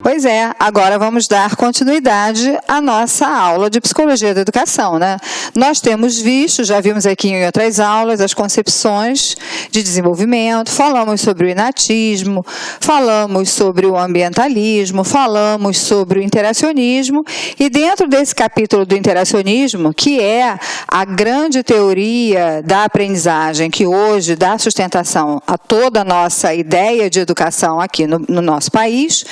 Pois é, agora vamos dar continuidade à nossa aula de Psicologia da Educação, né? Nós temos visto, já vimos aqui em outras aulas, as concepções de desenvolvimento, falamos sobre o inatismo, falamos sobre o ambientalismo, falamos sobre o interacionismo, e dentro desse capítulo do interacionismo, que é a grande teoria da aprendizagem, que hoje dá sustentação a toda a nossa ideia de educação aqui no nosso país,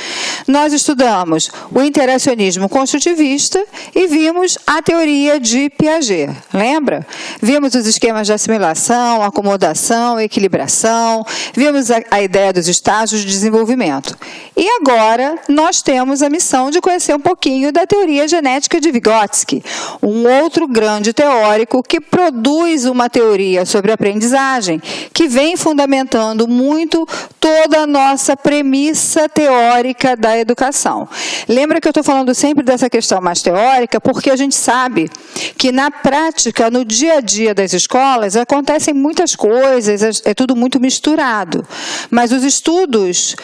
nós estudamos o interacionismo construtivista e vimos a teoria de Piaget, lembra? Vimos os esquemas de assimilação, acomodação, equilibração, vimos a ideia dos estágios de desenvolvimento. E agora nós temos a missão de conhecer um pouquinho da teoria genética de Vygotsky, um outro grande teórico que produz uma teoria sobre aprendizagem que vem fundamentando muito toda a nossa premissa teórica da educação. Lembra que eu estou falando sempre dessa questão mais teórica, porque a gente sabe que na prática, no dia a dia das escolas, acontecem muitas coisas, é tudo muito misturado. Mas os estudos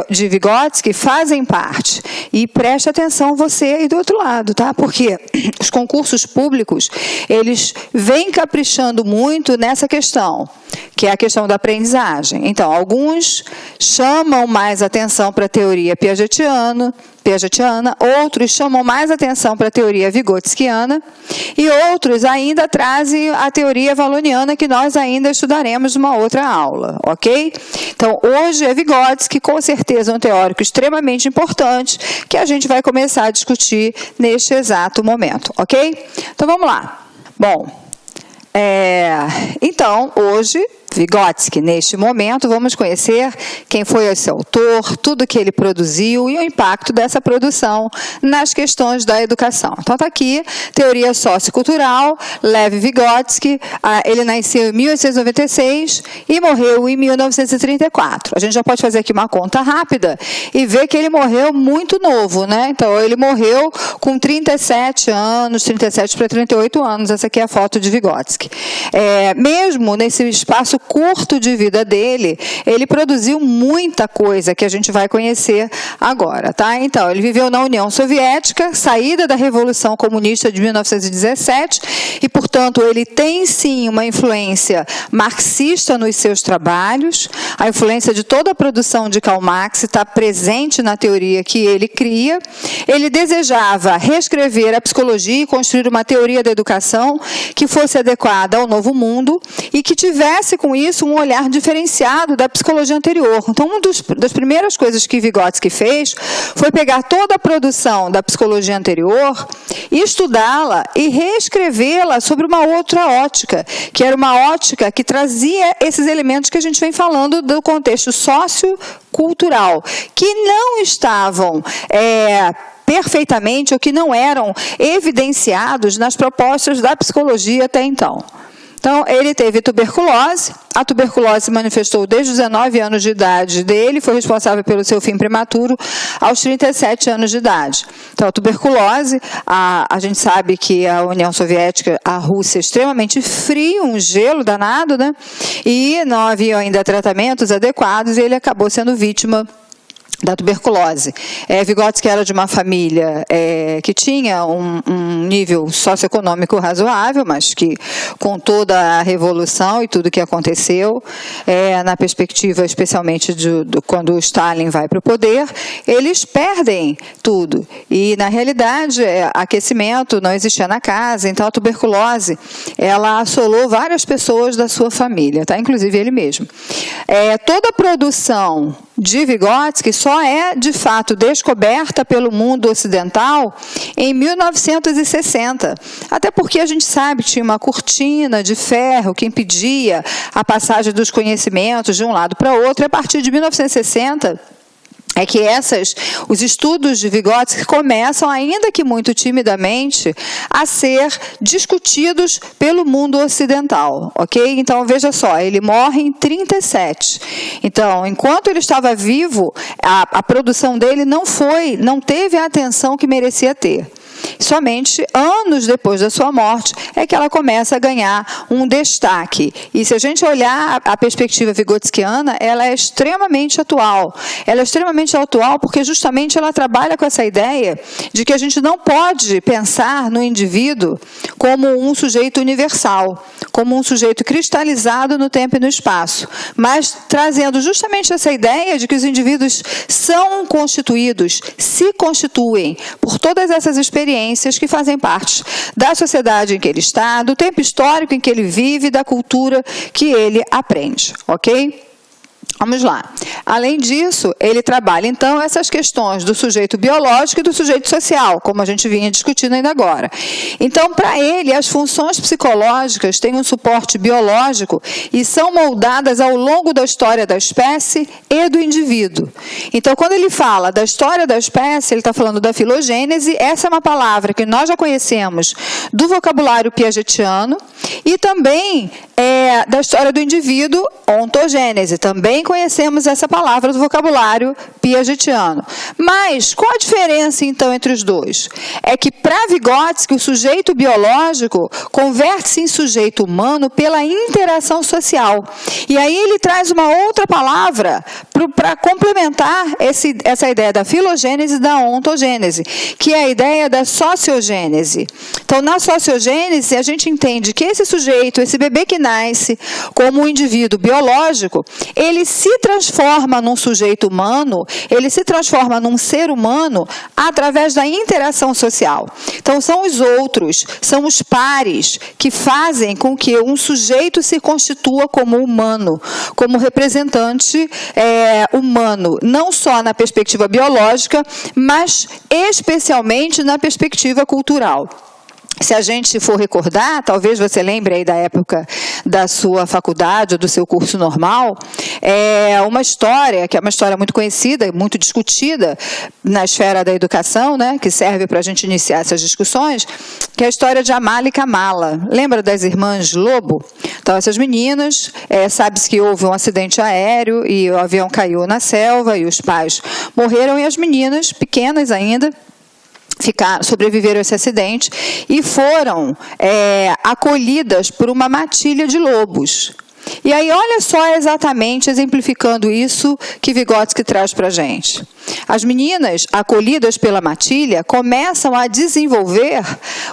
de Vygotsky fazem parte. E preste atenção você aí do outro lado, tá? Porque os concursos públicos, eles vêm caprichando muito nessa questão, que é a questão da aprendizagem. Então, alguns chamam mais atenção para a teoria piagetiana, outros chamam mais atenção para a teoria vigotskiana e outros ainda trazem a teoria valoniana, que nós ainda estudaremos numa outra aula, ok? Então, hoje é Vygotsky, com certeza um teórico extremamente importante, que a gente vai começar a discutir neste exato momento, ok? Então, vamos lá. Bom, então, hoje, Vygotsky, neste momento, vamos conhecer quem foi esse autor, tudo que ele produziu e o impacto dessa produção nas questões da educação. Então, está aqui, teoria sociocultural, Lev Vygotsky, ele nasceu em 1896 e morreu em 1934. A gente já pode fazer aqui uma conta rápida e ver que ele morreu muito novo, né? Então, ele morreu com 37 anos, 37 para 38 anos, essa aqui é a foto de Vygotsky. Mesmo nesse espaço curto de vida dele, ele produziu muita coisa que a gente vai conhecer agora, tá? Então, ele viveu na União Soviética, saída da Revolução Comunista de 1917, e, portanto, ele tem, sim, uma influência marxista nos seus trabalhos. A influência de toda a produção de Karl Marx está presente na teoria que ele cria. Ele desejava reescrever a psicologia e construir uma teoria da educação que fosse adequada ao novo mundo e que tivesse, com isso, um olhar diferenciado da psicologia anterior. Então, uma das primeiras coisas que Vygotsky fez foi pegar toda a produção da psicologia anterior, estudá-la e reescrevê-la sobre uma outra ótica, que era uma ótica que trazia esses elementos que a gente vem falando do contexto sociocultural, que não estavam perfeitamente ou que não eram evidenciados nas propostas da psicologia até então. Então, ele teve tuberculose. A tuberculose se manifestou desde os 19 anos de idade dele, foi responsável pelo seu fim prematuro aos 37 anos de idade. Então, a tuberculose, a gente sabe que a União Soviética, a Rússia, é extremamente frio, um gelo danado, né? E não havia ainda tratamentos adequados e ele acabou sendo vítima da tuberculose. Vygotsky era de uma família que tinha um nível socioeconômico razoável, mas que, com toda a revolução e tudo que aconteceu, na perspectiva especialmente quando o Stalin vai para o poder, eles perdem tudo. E, na realidade, aquecimento não existia na casa, então a tuberculose ela assolou várias pessoas da sua família, tá? Inclusive ele mesmo. Toda a produção de Vygotsky só é, de fato, descoberta pelo mundo ocidental em 1960. Até porque a gente sabe que tinha uma cortina de ferro que impedia a passagem dos conhecimentos de um lado para o outro. E a partir de 1960... é que os estudos de Vygotsky começam, ainda que muito timidamente, a ser discutidos pelo mundo ocidental, ok? Então, veja só, ele morre em 37. Então, enquanto ele estava vivo, a produção dele não teve a atenção que merecia ter. Somente anos depois da sua morte é que ela começa a ganhar um destaque. E se a gente olhar a perspectiva vigotskiana, ela é extremamente atual. Ela é extremamente atual porque justamente ela trabalha com essa ideia de que a gente não pode pensar no indivíduo como um sujeito universal, como um sujeito cristalizado no tempo e no espaço, mas trazendo justamente essa ideia de que os indivíduos são constituídos, se constituem por todas essas experiências que fazem parte da sociedade em que ele está, do tempo histórico em que ele vive, da cultura que ele aprende, ok? Vamos lá. Além disso, ele trabalha, então, essas questões do sujeito biológico e do sujeito social, como a gente vinha discutindo ainda agora. Então, para ele, as funções psicológicas têm um suporte biológico e são moldadas ao longo da história da espécie e do indivíduo. Então, quando ele fala da história da espécie, ele está falando da filogênese. Essa é uma palavra que nós já conhecemos do vocabulário piagetiano e também da história do indivíduo, ontogênese. Também conhecemos essa palavra do vocabulário piagetiano. Mas qual a diferença, então, entre os dois? É que, para Vygotsky, o sujeito biológico converte-se em sujeito humano pela interação social. E aí ele traz uma outra palavra para complementar essa ideia da filogênese e da ontogênese, que é a ideia da sociogênese. Então, na sociogênese, a gente entende que esse sujeito, esse bebê que nasce como um indivíduo biológico, ele se transforma num sujeito humano, ele se transforma num ser humano através da interação social. Então, são os outros, são os pares que fazem com que um sujeito se constitua como humano, como representante humano, não só na perspectiva biológica, mas especialmente na perspectiva cultural. Se a gente for recordar, talvez você lembre aí da época da sua faculdade ou do seu curso normal, uma história, que é uma história muito conhecida, muito discutida na esfera da educação, né, que serve para a gente iniciar essas discussões, que é a história de Amala e Kamala. Lembra das irmãs Lobo? Então, essas meninas, sabe-se que houve um acidente aéreo e o avião caiu na selva e os pais morreram e as meninas, pequenas ainda, sobreviveram a esse acidente e foram acolhidas por uma matilha de lobos. E aí, olha só exatamente exemplificando isso que Vygotsky traz para a gente. As meninas, acolhidas pela matilha, começam a desenvolver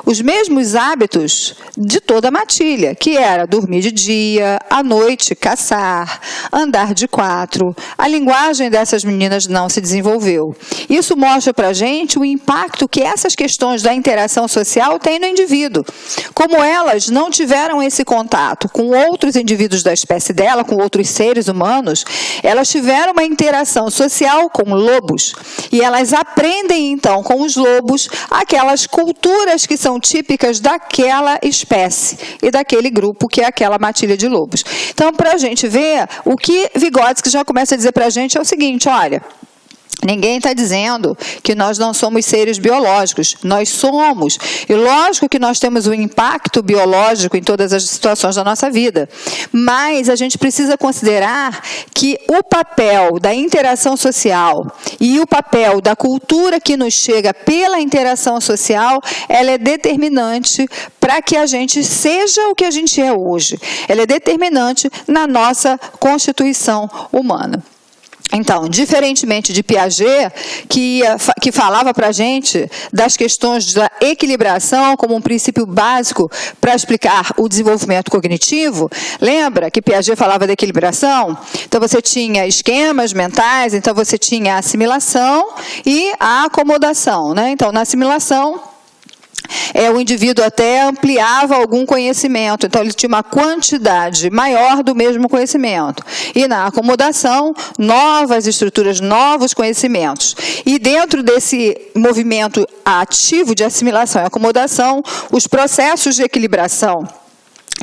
os mesmos hábitos de toda a matilha, que era dormir de dia, à noite caçar, andar de quatro. A linguagem dessas meninas não se desenvolveu. Isso mostra para a gente o impacto que essas questões da interação social têm no indivíduo. Como elas não tiveram esse contato com outros indivíduos da espécie dela, com outros seres humanos, elas tiveram uma interação social com lobos. E elas aprendem, então, com os lobos, aquelas culturas que são típicas daquela espécie e daquele grupo que é aquela matilha de lobos. Então, para a gente ver, o que Vygotsky já começa a dizer para a gente é o seguinte, olha, ninguém está dizendo que nós não somos seres biológicos, nós somos. E lógico que nós temos um impacto biológico em todas as situações da nossa vida, mas a gente precisa considerar que o papel da interação social e o papel da cultura que nos chega pela interação social, ela é determinante para que a gente seja o que a gente é hoje. Ela é determinante na nossa constituição humana. Então, diferentemente de Piaget, que falava para a gente das questões da equilibração como um princípio básico para explicar o desenvolvimento cognitivo, lembra que Piaget falava da equilibração? Então, você tinha esquemas mentais, então você tinha a assimilação e a acomodação, né? Então, na assimilação, o indivíduo até ampliava algum conhecimento, então ele tinha uma quantidade maior do mesmo conhecimento. E na acomodação, novas estruturas, novos conhecimentos. E dentro desse movimento ativo de assimilação e acomodação, os processos de equilibração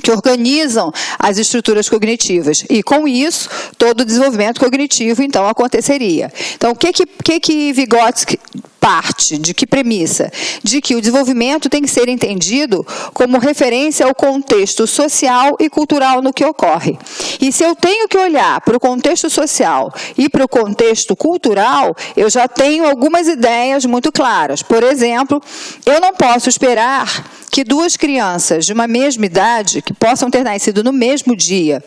que organizam as estruturas cognitivas. E, com isso, todo o desenvolvimento cognitivo, então, aconteceria. Então, o que Vygotsky parte de que premissa? De que o desenvolvimento tem que ser entendido como referência ao contexto social e cultural no que ocorre. E se eu tenho que olhar para o contexto social e para o contexto cultural, eu já tenho algumas ideias muito claras. Por exemplo, eu não posso esperar que duas crianças de uma mesma idade, que possam ter nascido no mesmo dia,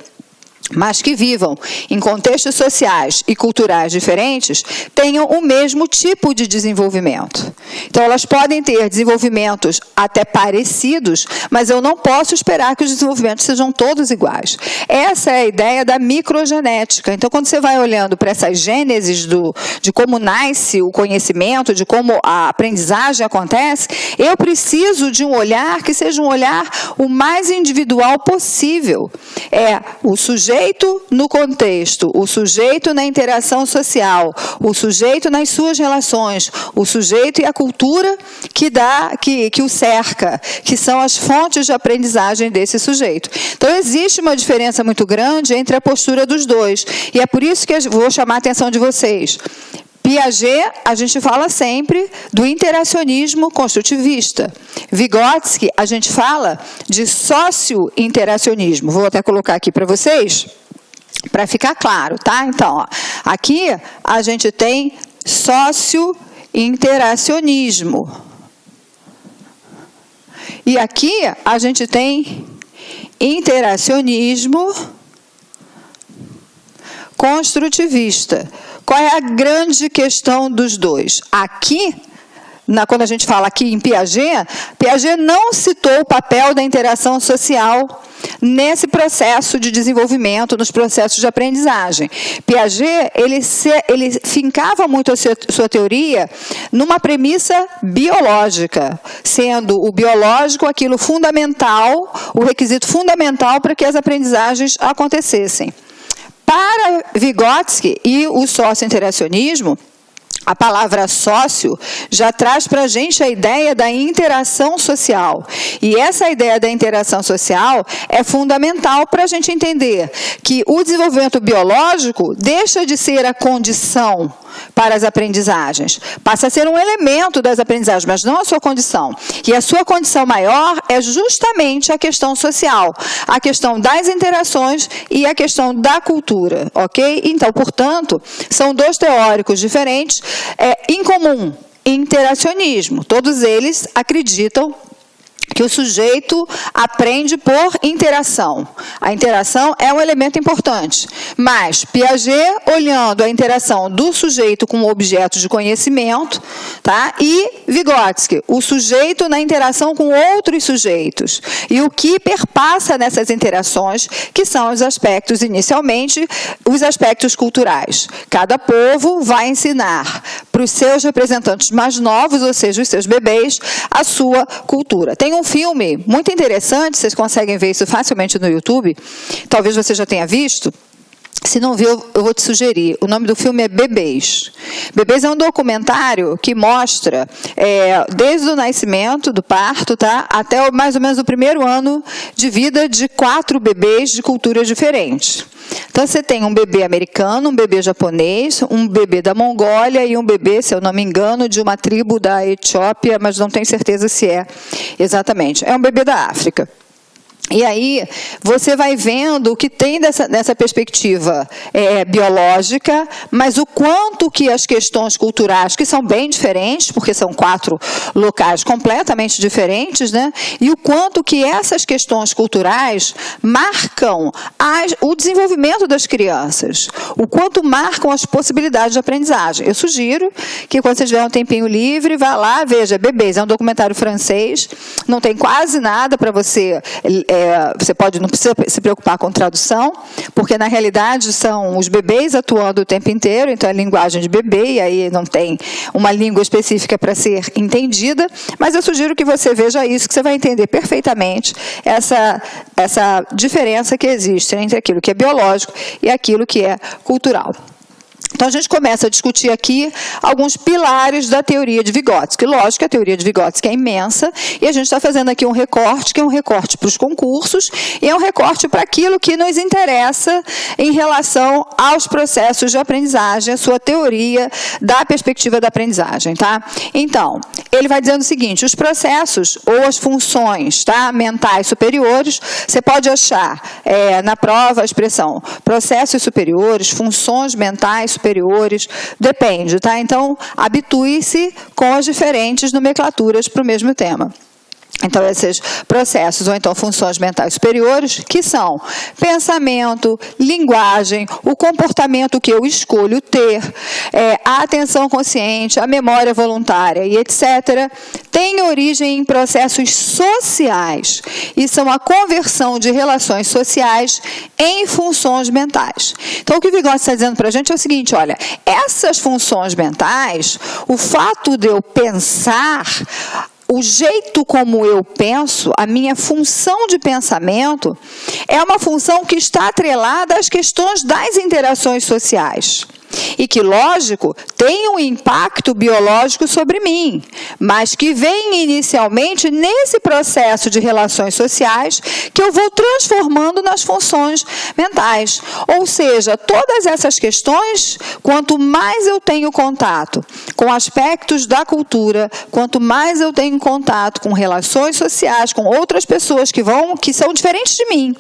mas que vivam em contextos sociais e culturais diferentes, tenham o mesmo tipo de desenvolvimento. Então, elas podem ter desenvolvimentos até parecidos, mas eu não posso esperar que os desenvolvimentos sejam todos iguais. Essa é a ideia da microgenética. Então, quando você vai olhando para essas gêneses de como nasce o conhecimento, de como a aprendizagem acontece, eu preciso de um olhar que seja um olhar o mais individual possível. É o sujeito no contexto, o sujeito na interação social, o sujeito nas suas relações, o sujeito e a cultura que o cerca, que são as fontes de aprendizagem desse sujeito. Então, existe uma diferença muito grande entre a postura dos dois. E é por isso que eu vou chamar a atenção de vocês. Piaget, a gente fala sempre do interacionismo construtivista. Vygotsky, a gente fala de socio-interacionismo. Vou até colocar aqui para vocês, para ficar claro, tá? Então, ó, aqui a gente tem socio-interacionismo. E aqui a gente tem interacionismo construtivista. Qual é a grande questão dos dois? Aqui, quando a gente fala aqui em Piaget, Piaget não citou o papel da interação social nesse processo de desenvolvimento, nos processos de aprendizagem. Piaget, ele fincava muito a sua teoria numa premissa biológica, sendo o biológico aquilo fundamental, o requisito fundamental para que as aprendizagens acontecessem. Para Vygotsky e o socio-interacionismo, a palavra sócio já traz para a gente a ideia da interação social. E essa ideia da interação social é fundamental para a gente entender que o desenvolvimento biológico deixa de ser a condição para as aprendizagens. Passa a ser um elemento das aprendizagens, mas não a sua condição. E a sua condição maior é justamente a questão social, a questão das interações e a questão da cultura, ok? Então, portanto, são dois teóricos diferentes, em comum, interacionismo. Todos eles acreditam que o sujeito aprende por interação. A interação é um elemento importante, mas Piaget olhando a interação do sujeito com o objeto de conhecimento, tá? E Vygotsky, o sujeito na interação com outros sujeitos. E o que perpassa nessas interações, que são os aspectos, inicialmente, os aspectos culturais. Cada povo vai ensinar para os seus representantes mais novos, ou seja, os seus bebês, a sua cultura. Tem um filme muito interessante, vocês conseguem ver isso facilmente no YouTube, talvez você já tenha visto. Se não viu, eu vou te sugerir. O nome do filme é Bebês. Bebês é um documentário que mostra, desde o nascimento, do parto, tá, até mais ou menos o primeiro ano de vida de 4 bebês de culturas diferentes. Então, você tem um bebê americano, um bebê japonês, um bebê da Mongólia e um bebê, se eu não me engano, de uma tribo da Etiópia, mas não tenho certeza se é exatamente. É um bebê da África. E aí, você vai vendo o que tem dessa perspectiva biológica, mas o quanto que as questões culturais, que são bem diferentes, porque são 4 locais completamente diferentes, né? E o quanto que essas questões culturais marcam o desenvolvimento das crianças, o quanto marcam as possibilidades de aprendizagem. Eu sugiro que, quando você tiver um tempinho livre, vá lá, veja Bebês. É um documentário francês, não tem quase nada para você... não precisa se preocupar com tradução, porque na realidade são os bebês atuando o tempo inteiro, então é linguagem de bebê, e aí não tem uma língua específica para ser entendida, mas eu sugiro que você veja isso, que você vai entender perfeitamente essa diferença que existe entre aquilo que é biológico e aquilo que é cultural. Então, a gente começa a discutir aqui alguns pilares da teoria de Vygotsky. Lógico que a teoria de Vygotsky é imensa, e a gente está fazendo aqui um recorte, que é um recorte para os concursos, e é um recorte para aquilo que nos interessa em relação aos processos de aprendizagem, a sua teoria da perspectiva da aprendizagem. Tá? Então, ele vai dizendo o seguinte: os processos ou as funções, tá, mentais superiores, você pode achar na prova a expressão processos superiores, funções mentais superiores, depende, tá? Então, habitue-se com as diferentes nomenclaturas para o mesmo tema. Então, esses processos, ou então funções mentais superiores, que são pensamento, linguagem, o comportamento que eu escolho ter, a atenção consciente, a memória voluntária e etc., têm origem em processos sociais e são a conversão de relações sociais em funções mentais. Então, o que o Vygotsky está dizendo para a gente é o seguinte: olha, essas funções mentais, o fato de eu pensar, o jeito como eu penso, a minha função de pensamento, é uma função que está atrelada às questões das interações sociais. E que, lógico, tem um impacto biológico sobre mim, mas que vem inicialmente nesse processo de relações sociais que eu vou transformando nas funções mentais. Ou seja, todas essas questões, quanto mais eu tenho contato com aspectos da cultura, quanto mais eu tenho contato com relações sociais, com outras pessoas que são diferentes de mim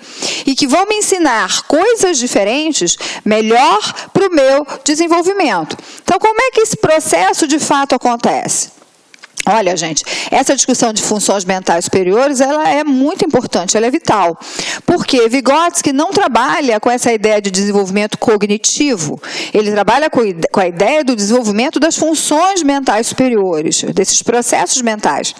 e que vão me ensinar coisas diferentes, melhor para o meu desenvolvimento. Então, como é que esse processo de fato acontece? Olha, gente, essa discussão de funções mentais superiores, ela é muito importante, ela é vital. Porque Vygotsky não trabalha com essa ideia de desenvolvimento cognitivo, ele trabalha com a ideia do desenvolvimento das funções mentais superiores, desses processos mentais.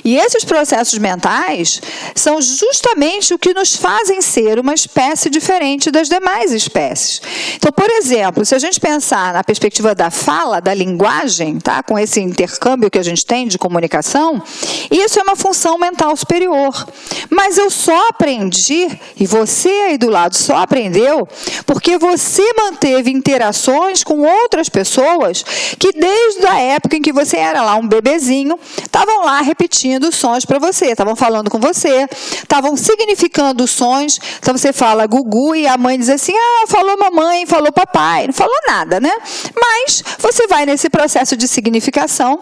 E esses processos mentais são justamente o que nos fazem ser uma espécie diferente das demais espécies. Então, por exemplo, se a gente pensar na perspectiva da fala, da linguagem, tá, com esse intercâmbio que a gente tem de comunicação, isso é uma função mental superior. Mas eu só aprendi, e você aí do lado só aprendeu, porque você manteve interações com outras pessoas que desde a época em que você era lá um bebezinho, estavam lá repetindo sons para você, estavam falando com você, estavam significando sons. Então você fala Gugu e a mãe diz assim: ah, falou mamãe, falou papai, não falou nada, né? Mas você vai nesse processo de significação.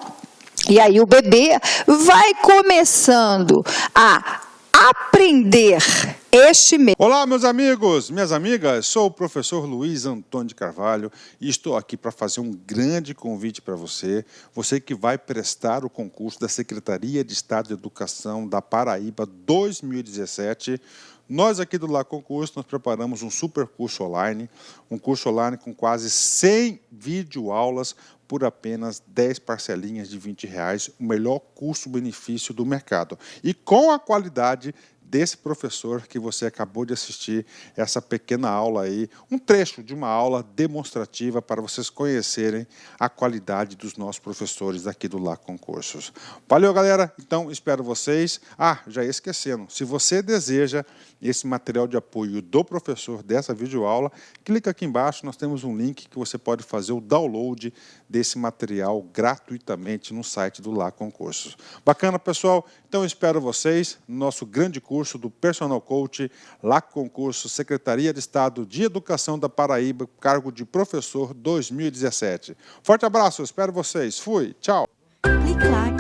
E aí o bebê vai começando a aprender este meio. Olá, meus amigos, minhas amigas, sou o professor Luiz Antônio de Carvalho e estou aqui para fazer um grande convite para você, você que vai prestar o concurso da Secretaria de Estado de Educação da Paraíba 2017. Nós aqui do Lá Concurso, nós preparamos um super curso online, um curso online com quase 100 videoaulas por apenas 10 parcelinhas de R$20, o melhor custo-benefício do mercado. E com a qualidade desse professor que você acabou de assistir, essa pequena aula aí, um trecho de uma aula demonstrativa para vocês conhecerem a qualidade dos nossos professores aqui do Lá Concursos. Valeu, galera! Então, espero vocês. Ah, já ia esquecendo, se você deseja esse material de apoio do professor dessa videoaula, clica aqui embaixo, nós temos um link que você pode fazer o download desse material gratuitamente no site do Lá Concursos. Bacana, pessoal? Então, espero vocês no nosso grande curso do Personal Coach, Lá Concurso, Secretaria de Estado de Educação da Paraíba, cargo de professor 2017. Forte abraço, espero vocês. Fui, tchau! Clique lá